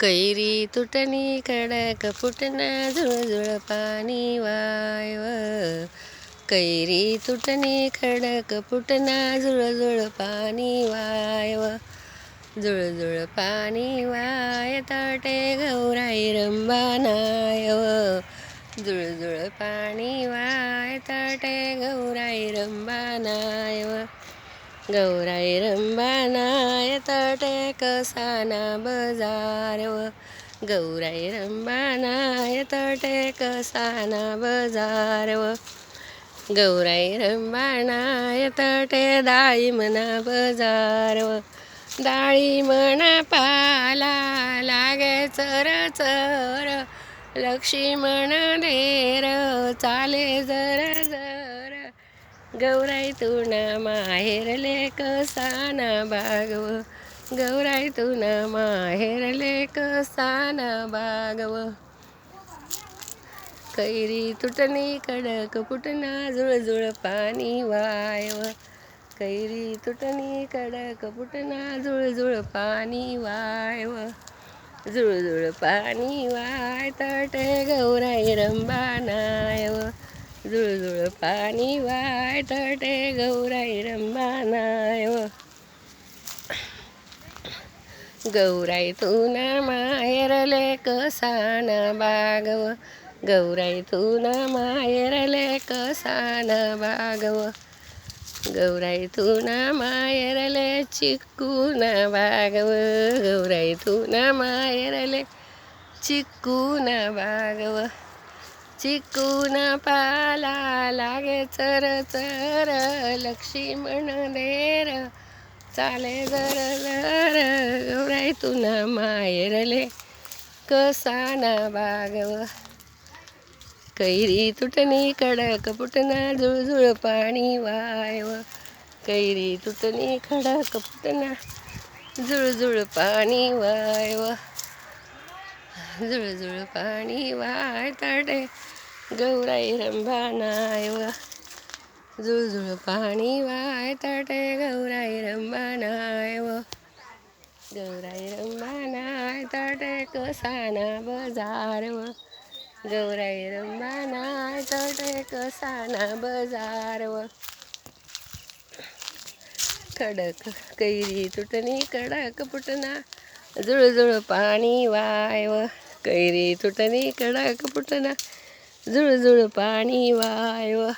कैरी तुटणी कडक फुटना झुळझुळ पाणी वायव. कैरी तुटणी खडक फुटना झुळझुळ पाणी वायव. झुळझुळ पाणी वाय ताटे गौराई रंबा नायव. झुळझुळ पाणी वाय ताटे गौराई रंबा नायव. गौराई रंबा नाय ताटे कसाना बजारव. गौराई रंबा नाय ताटे कसाना बजारव. गौराई रंबा नाय ताटे डाळिंबना बजारव. डाळिंबना पाला लागे चर चर. लक्ष्मण देर चाले जर जर. गौराई तुना माहेरले कसाना बागव. गौराई तुना माहेरले कसाना बागव. कैरी तुटणी कडक फुटना झुळझुळ पाणी वायव. कैरी तुटणी कडक फुटना झुळझुळ पाणी वायव. झुळझुळ पाणी वाय ताटे गौराई रंबा नायव. झुळझुळ पाणी वाय ताटे गौराई रंबा नायव. गौराई तुना माहेरले कसाना बागव. गौराई तुना माहेरले कसाना बागव. गौराई तुना माहेरले चिक्कूना बागव. गौराई तुना माहेरले चिक्कूना बागव. चिक्कूना पाला लागे चर चर. लक्ष्मण देर चाले जर जर. गौराई तुना माहेरले कसाना बागव. कैरी तुटणी कडक फुटना झुळझुळ पाणी वायव. कैरी तुटणी खडक फुटना झुळझुळ पाणी वायव. झुळझुळ पाणी वाय ताटे गौराई रंबा नायव. झुळझुळ पाणी वाय ताटे गौराई रंबा नायव. गौराई रंबा नाय ताटे कसाना बजारव. गौराई रंबा नाय ताटे कसाना बजारव. खडक कैरी तुटणी कडक फुटना झुळझुळ पाणी वायव. कैरी तुटणी कडक फुटना झुळझुळ पाणी वायव.